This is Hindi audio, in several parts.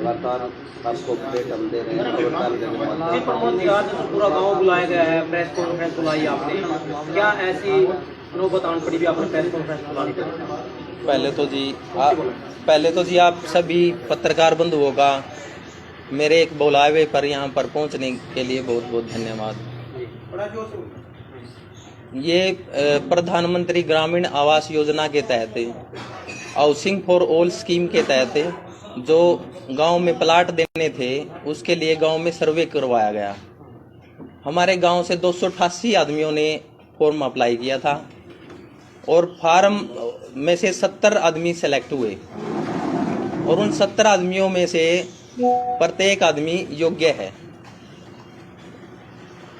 लगातार आपको अपडेट हम दे रहे हैं। जी प्रमोद जी, आज तो पूरा गांव बुलाया गया है, प्रेस कॉन्फ्रेंस बुलाई आपने, क्या ऐसी नौबत आन पड़ी भी आपने प्रेस कॉन्फ्रेंस बुलाई? पहले तो जी आप सभी पत्रकार बंधुओं का मेरे एक बुलावे पर यहाँ पर पहुँचने के लिए बहुत बहुत धन्यवाद। ये प्रधानमंत्री ग्रामीण आवास योजना के तहत हाउसिंग फॉर ऑल स्कीम के तहत जो गांव में प्लाट देने थे उसके लिए गांव में सर्वे करवाया गया। हमारे गांव से 288 आदमियों ने फॉर्म अप्लाई किया था और फार्म में से 70 आदमी सेलेक्ट हुए और उन 70 आदमियों में से प्रत्येक आदमी योग्य है।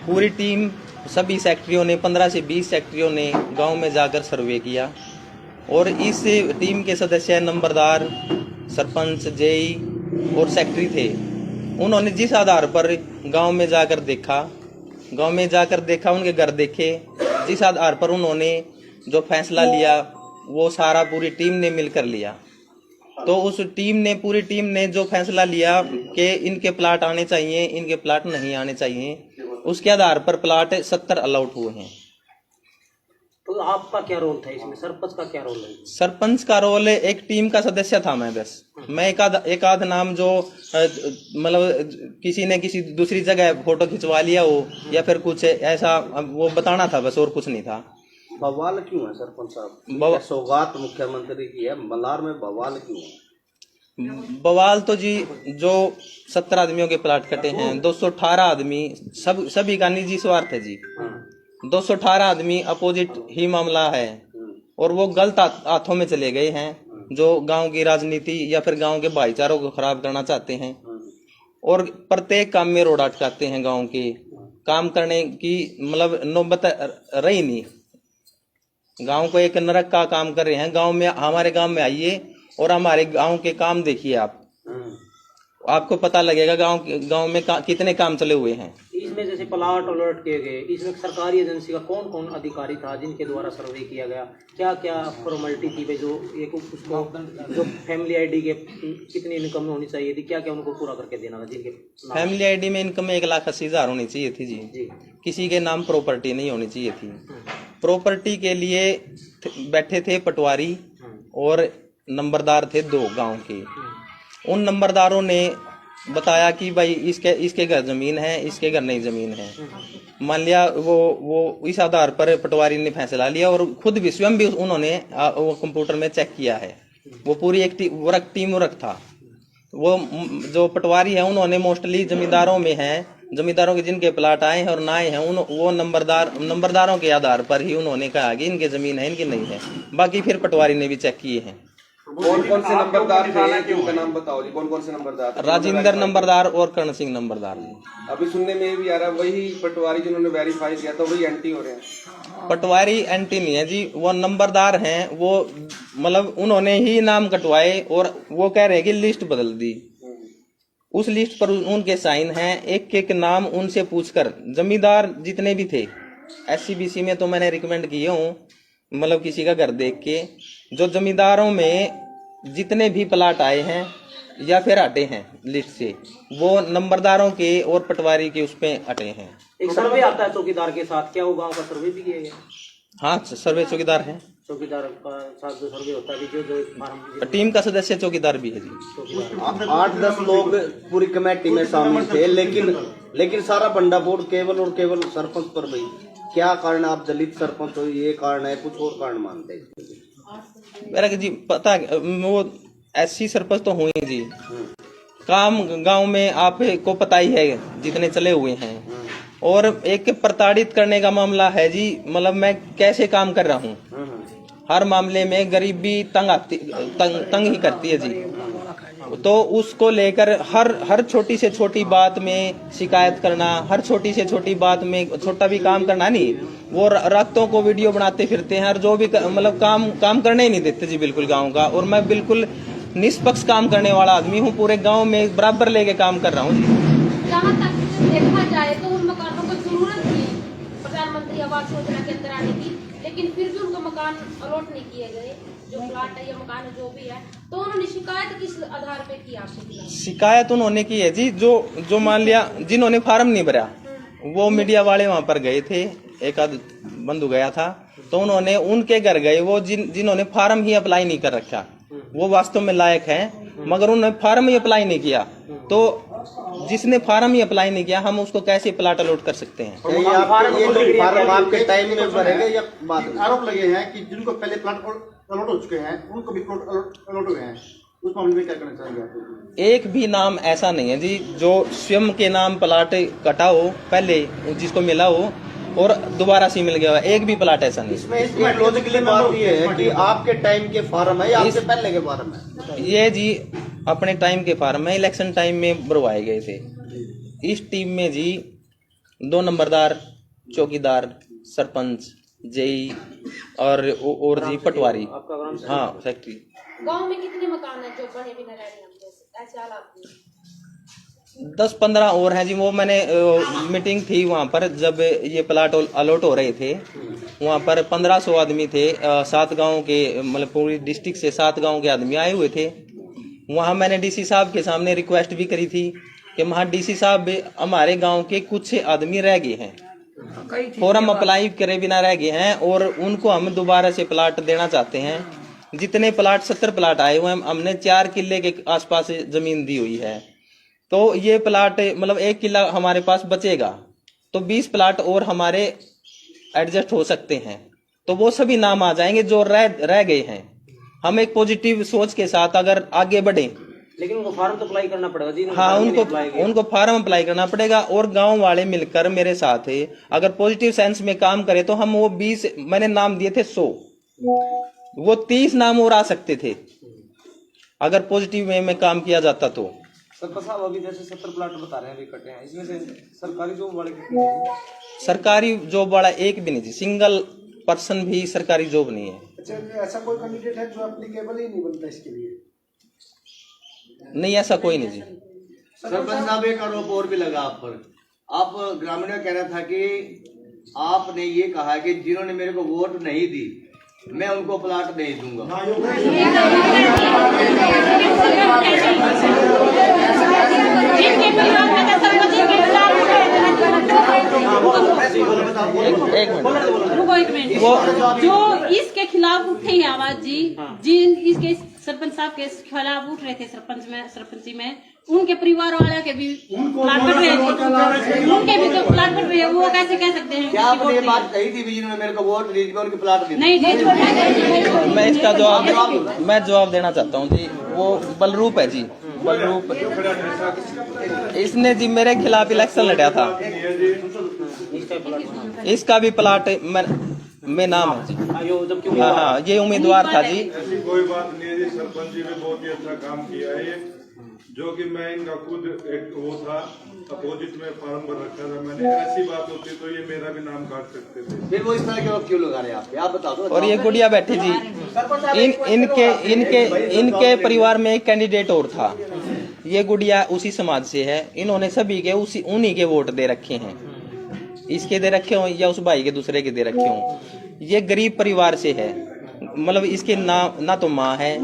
पूरी टीम सभी सेक्रेटरियों ने 15 से 20 सेक्रेटरियों ने गांव में जाकर सर्वे किया और इस टीम के सदस्य नंबरदार, सरपंच, जेई और सेक्रेटरी थे। उन्होंने जिस आधार पर गांव में जाकर देखा, उनके घर देखे, जिस आधार पर उन्होंने जो फैसला लिया वो सारा पूरी टीम ने मिलकर लिया। तो उस पूरी टीम ने जो फैसला लिया कि इनके प्लाट आने चाहिए, इनके प्लाट नहीं आने चाहिए, उसके आधार पर प्लाट 70 अलॉट हुए हैं। तो आपका क्या रोल था इसमें? सरपंच का क्या रोल है? सरपंच का रोल एक टीम का सदस्य था मैं बस। मैं एक आध नाम जो मतलब किसी ने किसी दूसरी जगह फोटो खिंचवा लिया हो या फिर कुछ ऐसा वो बताना था बस, और कुछ नहीं था। बवाल क्यों है सरपंच साहब? सौगात मुख्यमंत्री की है, मलार में बवाल क्यों है? बवाल तो जी जो 70 आदमियों के प्लाट कटे हैं, 218 आदमी सभी का निजी स्वार्थ है जी। 218 आदमी अपोजिट ही मामला है और वो गलत हाथों में चले गए हैं जो गांव की राजनीति या फिर गांव के भाईचारों को खराब करना चाहते हैं और प्रत्येक काम में रोड अटकाते हैं। गांव के काम करने की मतलब नौबत रही नहीं। गांव को एक नरक का काम कर रहे हैं। हमारे गांव में आइए और हमारे गांव के काम देखिए आप, आपको पता लगेगा गांव में कितने काम चले हुए हैं। इसमें जैसे प्लाट अलॉट किए गए, इसमें सरकारी एजेंसी का कौन कौन अधिकारी था जिनके द्वारा सर्वे किया गया? क्या क्या फॉर्मेलिटी थी भाई? जो एक उसको जो फैमिली आईडी के कितनी इनकम होनी चाहिए थी, क्या क्या उनको पूरा करके देना था? जिनके फैमिली आईडी में इनकम 1,80,000 होनी चाहिए थी जी। किसी के नाम प्रॉपर्टी नहीं होनी चाहिए थी। प्रॉपर्टी के लिए बैठे थे पटवारी और नंबरदार थे 2 गांव के। उन नंबरदारों ने बताया कि भाई इसके घर जमीन है, इसके घर नहीं जमीन है। मान लिया वो इस आधार पर पटवारी ने फैसला लिया और खुद भी स्वयं भी उन्होंने वो कंप्यूटर में चेक किया है। वो पूरी एक टीम वर्क था। वो जो पटवारी है उन्होंने मोस्टली जमींदारों में है, जमींदारों के जिनके प्लाट आए हैं और ना आए हैं वो नंबरदारों के आधार पर ही उन्होंने कहा कि इनके जमीन है, इनकी नहीं है। बाकी फिर पटवारी ने भी चेक किए हैं। कौन कौन से नंबरदार थे? उनका नाम बताओ जी। कौन कौन से नंबरदार? राजेंद्र नंबरदार और कर्ण सिंह नंबरदार जी। अभी सुनने में भी आ रहा है वही पटवारी जिन्होंने वेरीफाई किया था वही एंटी हो रहे हैं। पटवारी एंटी नहीं है जी, वो नंबरदार हैं। वो मतलब उन्होंने ही नाम कटवाए और वो कह रहे हैं कि लिस्ट बदल दी। उस लिस्ट पर उनके साइन हैं। एक एक नाम उनसे पूछकर जमींदार जितने भी थे SCBC में तो मैंने रिकमेंड किए हूँ, मतलब किसी का घर देख के जो जमींदारों में जितने भी प्लाट आए हैं या फिर हटे हैं लिस्ट से, वो नंबरदारों के और पटवारी के उस पे हटे हैं। एक सर्वे आता है चौकीदार के साथ, क्या वो गांव का सर्वे भी किया गया? हाँ, सर्वे चौकीदार है। चौकीदार का साथ जो सर्वे होता है जो टीम का सदस्य चौकीदार भी है जी। 8-10 लोग पूरी कमेटी में शामिल थे, लेकिन सारा बंडा बोर्ड केवल और केवल सरपंच पर गई। क्या कारण? आप दलित सरपंच हो, ये कारण है, कुछ और कारण मानते हैं? मेरा जी पता वो SC सरपंच तो हुए जी। काम गांव में आपको पता ही है जितने चले हुए हैं और एक प्रताड़ित करने का मामला है जी। मतलब मैं कैसे काम कर रहा हूँ, हर मामले में गरीबी तंग ही करती है जी। तो उसको लेकर हर छोटी से छोटी बात में शिकायत करना, हर छोटी से छोटी बात में छोटा भी काम करना नहीं, वो रातों को वीडियो बनाते फिरते हैं और जो भी मतलब काम करने ही नहीं देते जी बिल्कुल गांव का। और मैं बिल्कुल निष्पक्ष काम करने वाला आदमी हूँ, पूरे गांव में बराबर लेके काम कर रहा हूँ जी। जहाँ तक देखा जाए तो उन मकानों को जरूरत थी प्रधानमंत्री आवास योजना के अंदर आने की, लेकिन फिर भी उनको मकान अलॉट नहीं किए गए। जो प्लाट है या मकान है जो भी है, तो उन्होंने शिकायत किस आधार पे की आपके खिलाफ? शिकायत उन्होंने की है जी, जो मान लिया जिन्होंने फार्म नहीं भरा वो मीडिया वाले वहां पर गए थे, एक आध बंधु गया था, तो उन्होंने उनके घर गए, वो जिन्होंने फार्म ही अप्लाई नहीं कर रखा, वो वास्तव में लायक है, मगर उन्होंने फार्म ही अप्लाई नहीं किया। तो जिसने फार्म ही अप्लाई नहीं किया, हम उसको कैसे प्लाट अलॉट कर सकते हैं? ये लोग फार्म आपके टाइम में भरेंगे या बाद में? आरोप लगे हैं कि जिनको पहले प्लाट अलॉट हो चुके हैं उनको भी प्लॉट अलॉट हुए हैं, उस मामले में क्या करना चाहेंगे आप? एक भी नाम ऐसा नहीं है जी जो स्वयं के नाम प्लाट कटा हो पहले जिसको मिला हो और दोबारा से मिल गया हो, एक भी प्लाट ऐसा नहीं। इसमें लॉजिकली बात ये है कि आपके टाइम के फार्म है या आपसे पहले के फार्म है? ये जी अपने टाइम के फार्म है, इलेक्शन टाइम में भरवाए गए थे। इस टीम में जी 2 नंबरदार, चौकीदार, सरपंच, जेई और जी पटवारी, हाँ सेक्रेटरी। गांव में कितने मकान है जो बने बिना रह रहे हैं ऐसे हालात में? 10-15 और हैं जी। वो मैंने मीटिंग थी वहाँ पर जब ये प्लाट अलॉट हो रहे थे, वहाँ पर 1500 आदमी थे, 7 गांव के, मतलब पूरी डिस्ट्रिक्ट से 7 गांव के आदमी आए हुए थे। वहाँ मैंने डीसी साहब के सामने रिक्वेस्ट भी करी थी कि वहाँ डीसी साहब हमारे गांव के कुछ आदमी रह गए हैं, फॉर्म अप्लाई करे बिना रह गए हैं, और उनको हम दोबारा से प्लाट देना चाहते हैं। जितने प्लाट 70 प्लाट आए हुए हैं, हमने 4 किले के आसपास जमीन दी हुई है, तो ये प्लाट मतलब 1 किला हमारे पास बचेगा, तो 20 प्लाट और हमारे एडजस्ट हो सकते हैं, तो वो सभी नाम आ जाएंगे जो रह गए हैं। हम एक पॉजिटिव सोच के साथ अगर आगे बढ़े, लेकिन उनको फार्म तो अप्लाई करना पड़ेगा जी। हाँ उनको फार्म अप्लाई करना पड़ेगा, और गांव वाले मिलकर मेरे साथ है, अगर पॉजिटिव सेंस में काम करे तो हम वो 20, मैंने नाम दिए थे 100, वो 30 नाम और आ सकते थे अगर पॉजिटिव वे में काम किया जाता तो। सरपंच साहब अभी जैसे 70 प्लाट बता रहे हैं अभी कटे हैं, इसमें से सरकारी जॉब वाले कितने हैं? सरकारी जॉब वाला एक भी नहीं जी, सिंगल पर्सन भी सरकारी जॉब नहीं है। अच्छा, ऐसा कोई कैंडिडेट है जो एप्लीकेबल ही नहीं बनता इसके लिए? नहीं, ऐसा कोई नहीं जी। सरपंच साहब एक आरोप और भी लगा आप पर। आप ग्रामीणों का कहना था कि आपने ये कहा कि जिन्होंने मेरे को वोट नहीं दी मैं उनको प्लाट नहीं दूंगा। एक मिनट, रुको एक मिनट। जो इसके खिलाफ उठी है आवाज जी, जिन इसके सरपंच साहब के खिलाफ उठ रहे थे सरपंची में, उनके परिवार वाले के भी प्लाट कट रहे थे, उनके भी तो प्लाट कट रहे हैं, वो कैसे कह सकते हैं? क्या आपने ये बात कही थी जिन्होंने मेरे को वोट दी, उनके प्लाट दी? नहीं, मैं इसका जवाब देना चाहता हूँ जी। वो बलरूप है जी, बलरूप, इसने जी मेरे खिलाफ इलेक्शन लड़ा था, इसका भी प्लाट में नाम है जी। हाँ, ये उम्मीदवार था जी। ऐसी कोई बात नहीं है जी, सरपंच जी ने बहुत ही अच्छा काम किया है ये, जो कि मैं इनका खुद एक वो था अपोजिट में फॉर्म भर रखा था मैंने। ऐसी बात होती तो ये मेरा भी नाम काट सकते थे। फिर वो इस तरह के लोग क्यों लगा रहे हैं आप बता दो। और ये गुड़िया बैठी जी, इनके परिवार में एक कैंडिडेट और था, ये गुड़िया उसी समाज से है, इन्होंने सभी के उन्हीं के वोट दे रखे हैं, इसके दे रखे हों या उस भाई के दूसरे के दे रखे हों। ये गरीब परिवार से है, मतलब इसके ना तो माँ है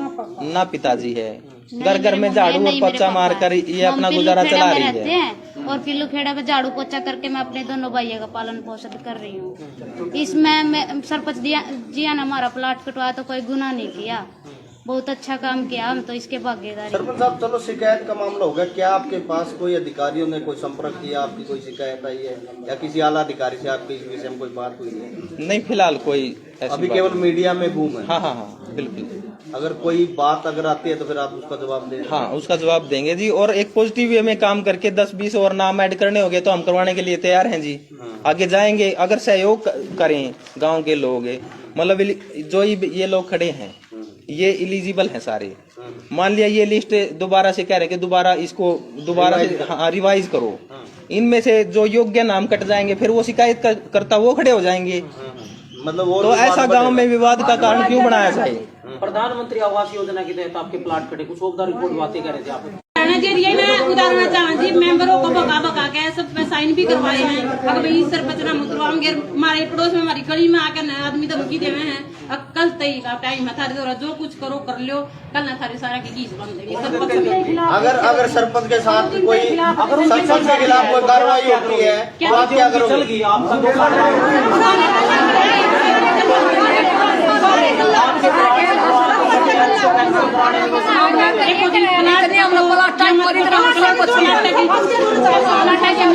ना पिताजी है, घर घर में झाड़ू और पोछा मार कर ये अपना गुजारा चला रही है। और पिल्लू खेड़ा में झाड़ू पोछा करके मैं अपने दोनों भाइयों का पालन पोषण कर रही हूँ। इसमें मैं सरपंच जिया ने हमारा प्लाट कटवाया तो कोई गुनाह नहीं किया, बहुत अच्छा काम किया, हम तो इसके भागीदार। सरपंच साहब चलो शिकायत का मामला होगा, क्या आपके पास कोई अधिकारियों ने कोई संपर्क किया, आपकी कोई शिकायत आई है या किसी आला अधिकारी से आपकी इस विषय में कोई बात हुई है? नहीं, फिलहाल कोई ऐसी अभी बात केवल मीडिया में बूम है। हाँ बिल्कुल। अगर कोई बात अगर आती है तो फिर आप उसका जवाब दें? हाँ, उसका जवाब देंगे जी, और एक पॉजिटिव वे में काम करके 10-20 और नाम ऐड करने होंगे तो हम करवाने के लिए तैयार हैं जी। आगे जाएंगे, अगर सहयोग करें गांव के लोग, मतलब जो ये लोग खड़े हैं ये इलिजिबल हैं सारे। मान लिया ये लिस्ट दोबारा से कह रहे कि दोबारा से रिवाइज करो, इनमें से जो योग्य नाम कट जाएंगे फिर वो शिकायत करता वो खड़े हो जाएंगे। मतलब वो तो ऐसा गांव में विवाद का कारण क्यों बनाया जाए? प्रधानमंत्री आवास योजना के तहत आपके प्लाट कटे, कुछ औपचारिक रिपोर्ट बातें कर रहे थे आप। नजरिए में उदाहरण चाहूँ जी, मेंबरों को बका के सब पे साइन भी करवाए हैं। अगर भाई सरपंच ना मुद्रा हमारे पड़ोस में हमारी गली में आकर नए आदमी धमकी देवे हैं। अब कल तय का टाइम है थारे द्वारा जो कुछ करो कर लो, कल ना थारी सारा की गीस बन देगी। अगर सरपंच के साथ कोई सरपंच के खिलाफ कोई कार्रवाई होती है तो आप क्या करोगे?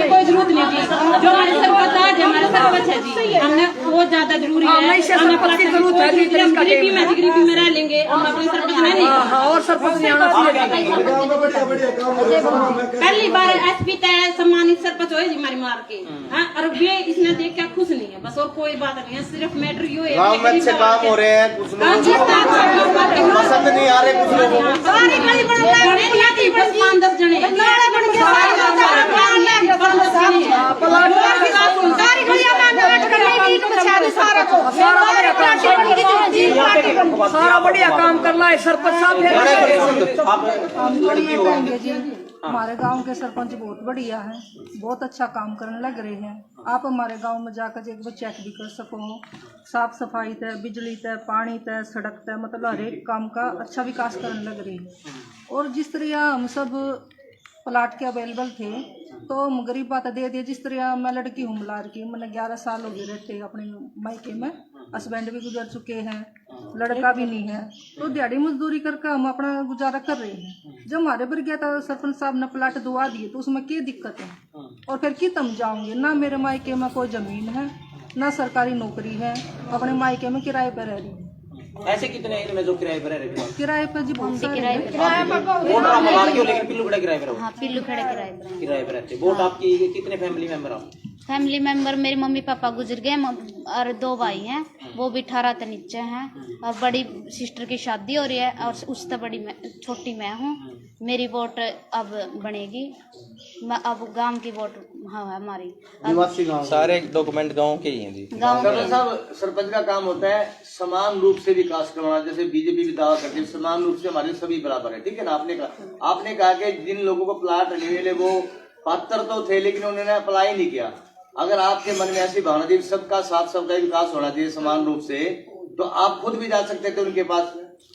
कोई जरूरत नहीं थी, जो हमारे सरपंच आज हमारे सरपंच है जी, हमने वो ज्यादा जरूरी है। गरीबी में रह लेंगे, हम अपने सरपंच नहीं और सरपंच पहली बार एसपी तय सम्मानित सरपंच हुए जी हमारी मार के। और वे इसने देख के खुश नहीं है बस, और कोई बात नहीं है, सिर्फ मैटर ये है गाँव में अच्छे काम हो रहे हैं, कुछ लोग पसंद नहीं आ रहे, कुछ लोगों को 5-10 जने सारा बढ़िया काम करना है सरपंच साहब। हमारे गांव के सरपंच बहुत बढ़िया हैं, बहुत अच्छा काम करने लग रहे हैं। आप हमारे गांव में जाकर एक बार चेक भी कर सको, साफ सफाई तय, बिजली तय, पानी तय, सड़क तय, मतलब हर एक काम का अच्छा विकास करने लग रही है। और जिस तरह हम सब प्लाट के अवेलेबल थे तो हम गरीब बात दे दिए। जिस तरह मैं लड़की हूँ मलार की, मैंने 11 साल हो गए रहते अपने मायके में, हस्बैंड भी गुजर चुके हैं, लड़का भी नहीं है, तो दिहाड़ी मजदूरी करके हम अपना गुजारा कर रहे हैं। जब हमारे पर गया था सरपंच साहब ने प्लाट दुआ दिए तो उसमें क्या दिक्कत है? और फिर कि तम जाऊंगे ना, मेरे मायके में कोई जमीन है ना सरकारी नौकरी है, अपने मायके में किराए पर रह रही हूँ। ऐसे कितने हैं इनमें जो किराए पर रह रहे हैं? किराए पर जी बहुत सारे वोट आप मलार के हो, लेकिन पिल्लू खड़ा किराए पर हो? हाँ, पिल्लू खड़ा किराए पर रहते। वोट आपकी कितने फैमिली मेंबर हो? फैमिली मेंबर मेरे मम्मी पापा गुजर गए और 2 भाई हैं, वो भी 18 से नीचे हैं, और बड़ी सिस्टर की शादी हो रही है और उससे बड़ी छोटी मैं हूँ। मेरी वोट अब बनेगी, अब गांव की वोट हाँ है हमारी। निवासी गाँव सारे डॉक्यूमेंट गांव के ही हैं जी। सरपंच साहब, सरपंच का काम होता है समान रूप से विकास करवाना। जैसे बीजेपी भी दावा करती है समान रूप से हमारे सभी बराबर है, ठीक है ना? आपने कहा कि जिन लोगों को प्लाट मिले वो पात्र तो थे लेकिन उन्होंने अप्लाई नहीं किया। अगर आपके मन में ऐसी भावना थी सबका साथ सबका विकास होना चाहिए समान रूप से, तो आप खुद भी जा सकते थे उनके पास,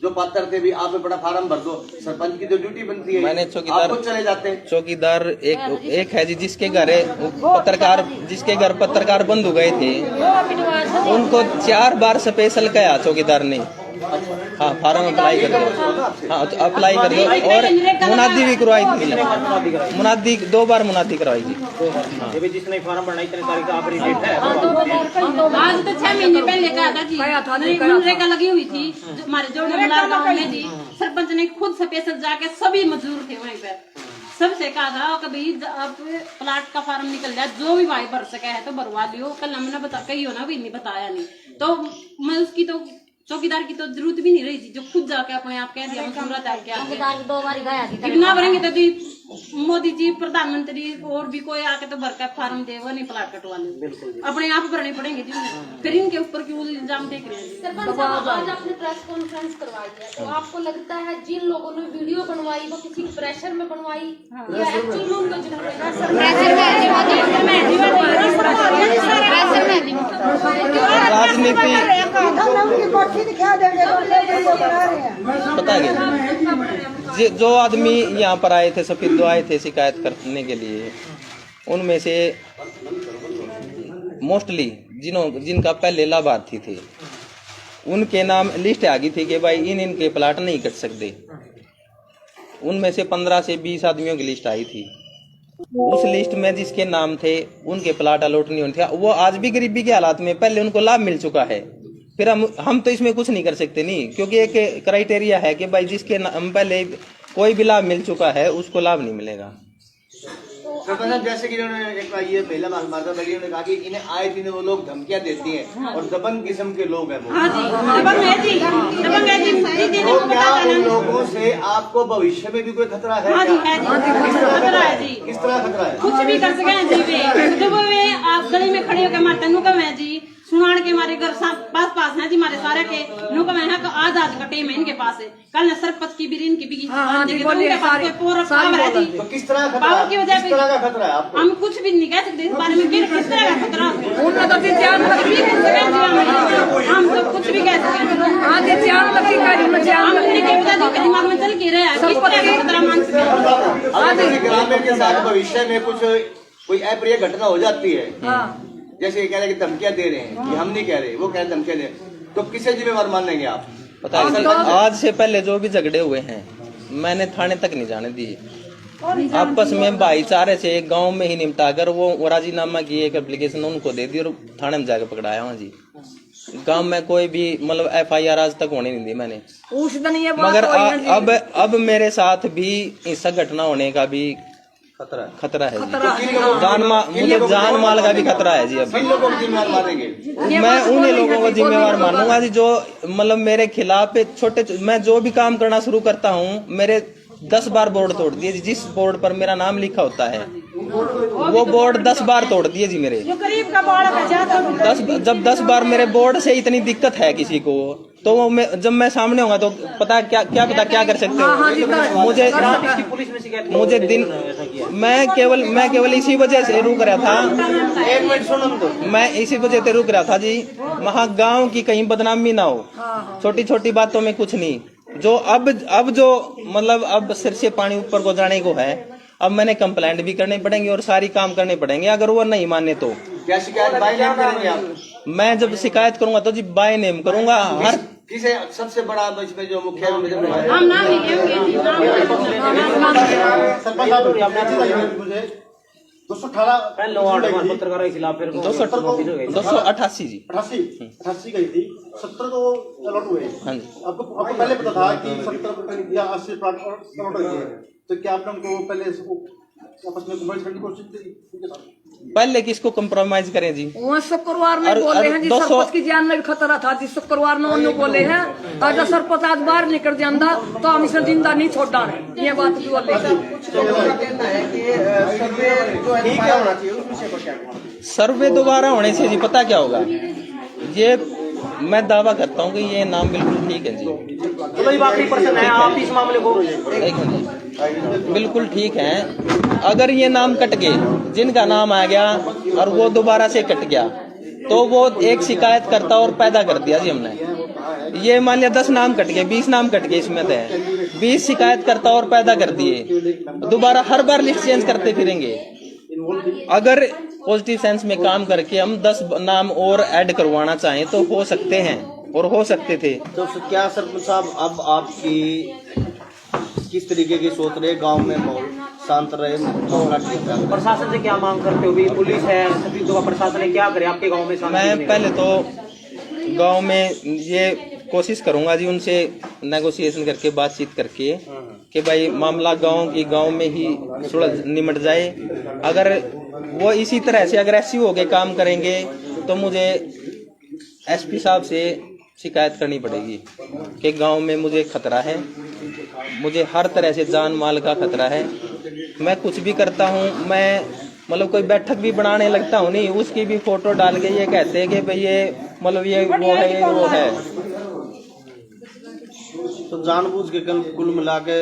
जो पात्र थे भी, आप बड़ा फार्म भर दो। सरपंच की जो ड्यूटी बनती है, मैंने आप खुद चले जाते हैं। चौकीदार एक है जी, जिसके घर पत्रकार बंद हो गए थे, उनको 4 बार स्पेशल कहा चौकीदार ने, हाँ फार्म अप्लाई कर दो, हाँ अप्लाई कर दो, और मुनादी भी करवाई थी, मुनादी 2 बार मुनादी करवाई थी। जिसने फार्म भरना इतने तारीख का आखिरी डेट है। आज तो 6 महीने पहले कहा था जी, मनरेगा लगी हुई थी हमारे जोड़े गाँव में जी। सरपंच ने खुद स्पेशल जाके सभी मजदूर थे वहीं पर, सबसे कहा था कभी अब प्लाट का फार्म निकल जाए, जो भी भाई भर सके है तो भरवा लियो। कल हमने बता कही हो ना, भी नहीं बताया नहीं, तो मैं उसकी तो चौकीदार की तो जरूरत भी नहीं रही थी, जो खुद जाके अपने आप कह दिया सूरत आके 2 बार गया थी। ना भरेंगे तो जी मोदी जी प्रधानमंत्री और भी कोई आके तो भर का फार्म दे, वो नहीं प्लाट कटवा ले, अपने आप भरने पड़ेंगे जी। फिर इनके ऊपर क्यों इल्जाम देख रहे हैं? सरपंच साहब, आज आपने प्रेस कॉन्फ्रेंस करवाई है, तो आपको लगता है जिन लोगों ने वीडियो बनवाई वो किसी प्रेशर में बनवाई या एक्चुअल में उनको राजनीति पता है, जो आदमी यहाँ पर आए थे, सफेद दो आए थे शिकायत करने के लिए, उनमें से मोस्टली जिनका पहले लाभार्थी थे उनके नाम लिस्ट आ गई थी कि भाई इनके प्लाट नहीं कट सकते। उनमें से 15 से 20 आदमियों की लिस्ट आई थी। उस लिस्ट में जिसके नाम थे उनके प्लाट अलॉट नहीं होने थे। वो आज भी गरीबी के हालात में, पहले उनको लाभ मिल चुका है, फिर हम तो इसमें कुछ नहीं कर सकते नहीं, क्योंकि एक क्राइटेरिया है कि भाई जिसके नाम पहले कोई भी लाभ मिल चुका है उसको लाभ नहीं मिलेगा। सरपंच, जैसे कि इन्होंने एक ये महिला माता बड़ी उन्होंने कहा कि इन्हें आए दिन वो लोग धमकियां देती हैं और दबंग किस्म के लोग हैं वो। तो क्या उन लोगों से आपको भविष्य में भी कोई खतरा है? किस तरह खतरा है? कुछ भी कर सके जी, जब वे आप गली में खड़े होकर मारते नु कहे जी सुनान के हमारे घर पास पास है जी हमारे सारे के नुक में है आज कटे में इनके पास है कल न सरपंच की भी इनकी भी तो किस तरह का खतरा, की वजह किस तरह का खतरा है आपको? हम कुछ भी नहीं कह सकते इस बारे में किस तरह का खतरा हम तो कुछ भी कह सकते दिमाग में चल के रहे खतरा मान सकते। अगर ग्रामीण के साथ भविष्य में कुछ कोई अप्रिय घटना हो जाती है, जैसे कह रहे कि धमकियां दे रहे हैं, ये हम नहीं कह रहे, वो कह रहे धमकियां दे, तो किसे जिम्मेवार मानेंगे आप? पता है आज से पहले जो भी झगड़े हुए हैं मैंने थाने तक नहीं जाने दी, आपस में भाईचारे से एक गांव में ही निपटा कर वो राजीनामा की एक एप्लीकेशन उनको दे दी और थाने में जाकर पकड़ाया वहाँ जी। गांव में कोई भी मतलब FIR आज तक होने नहीं दी मैंने, मगर अब मेरे साथ भी ऐसा घटना होने का भी खतरा है जी। मुझे जान माल का भी खतरा है जी। अब मैं उन्हीं लोगों को जिम्मेवार मानूंगा जी जो मतलब मेरे खिलाफ छोटे मैं जो भी काम करना शुरू करता हूँ मेरे 10 बार बोर्ड तोड़ दिए जी। जिस बोर्ड पर मेरा नाम लिखा होता है वो बोर्ड 10 बार तोड़ दिए जी मेरे। जब 10 बार मेरे बोर्ड से इतनी दिक्कत है किसी को तो वो जब मैं सामने होगा तो पता क्या कर सकते हो। मुझे दिन मैं केवल इसी वजह से रुक रहा था, एक मिनट सुनो तो, मैं इसी वजह से रुक रहा था जी वहाँ गाँव की कहीं बदनामी ना हो, छोटी छोटी बातों में कुछ नहीं। जो अब जो मतलब अब सिर से पानी ऊपर को जाने को है, अब मैंने कंप्लेंट भी करने पड़ेंगे और सारी काम करने पड़ेंगे। अगर वो नहीं माने तो क्या शिकायत बाय नेम करेंगे आप? मैं जब शिकायत करूंगा तो जी बाय नेम करूंगा। हर किसे सबसे बड़ा इसमें जो मुख्य हम नाम लिखेंगे मुझे 218 पत्रकारों के खिलाफ 288 जी 88 गई थी, 70 तो अलॉट हुए। हाँ जी। आपको पहले पता था कि 70 या 80 प्लाट अलॉट हुए हैं, तो क्या आपने उनको पहले आपस में कॉम्प्रोमाइज करने की कोशिश की? पहले किसको कंप्रोमाइज करें जी? वो शुक्रवार में बोले हैं जी सरपंच की जान में भी खतरा था जी। शुक्रवार में उन्होंने बोले हैं अगर सरपंच आज बाहर निकल जाता तो हम इसे जिंदा नहीं छोड़ा रहे, ये बात भी बोले। सर्वे दोबारा होने से जी पता क्या होगा, ये मैं दावा करता हूँ कि ये नाम बिल्कुल ठीक है जी। चलो आखिरी प्रश्न है, आप इस मामले को एक मिनट, बिल्कुल ठीक है। अगर ये नाम कट गए, जिनका नाम आ गया और वो दोबारा से कट गया तो वो एक शिकायत करता और पैदा कर दिया जी हमने। ये मान लिया 10 नाम कट गए, 20 नाम कट गए, इसमें तो 20 शिकायत करता और पैदा कर दिए, दोबारा हर बार लिस्ट चेंज करते फिरेंगे। अगर पॉजिटिव सेंस में काम करके हम 10 नाम और ऐड करवाना चाहें तो हो सकते हैं और हो सकते थे। तो क्या सरपंच साहब अब आपकी किस तरीके की सोच रहे, गांव में माहौल शांत रहे, प्रशासन से क्या मांग करते हो? भी पुलिस है, सभी जगह प्रशासन है, क्या करे आपके गांव में? मैं पहले तो गांव में ये कोशिश करूंगा जी उनसे नेगोशिएशन करके बातचीत करके कि भाई मामला गांव में ही सुलझ निमट जाए। अगर वो इसी तरह से अग्रेसिव होके काम करेंगे तो मुझे SP साहब से शिकायत करनी पड़ेगी कि गांव में मुझे खतरा है, मुझे हर तरह से जान माल का खतरा है। मैं कुछ भी करता हूं, मैं मतलब कोई बैठक भी बनाने लगता हूं नहीं, उसकी भी फोटो डाल के ये कहते हैं कि भाई ये मतलब ये वो है। तो जानबूझ के कुल मिला के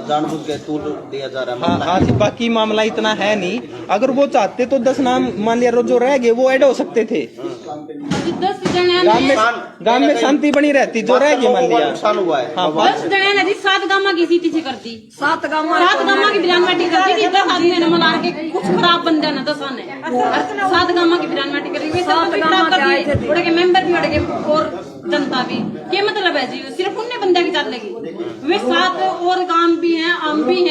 जानबूझ के तूल दिया जा रहा है। हाँ जी, बाकी मामला इतना है नहीं। अगर वो चाहते तो 10 नाम मान लिया जो रह गए वो ऐड हो सकते थे, गांव में शांति बनी रहती, जो रह गए मान लिया नुकसान हुआ है। हाँ, 10 जने ने 7 गामा की सीटी से कर दी, 7 गामा की बिरान माटी कर दी, 10 आदमी ने मिला के कुछ खराब बंदे ने 10 ने 7 गामा की बिरान माटी कर दी, 7 गामा कर दी, उड़े के मेंबर भी उड़े के और जनता भी। क्या मतलब है जी, सिर्फ उन्हें बंदे की चल लगी, वे 7 और गांव भी हैं, आम भी हैं।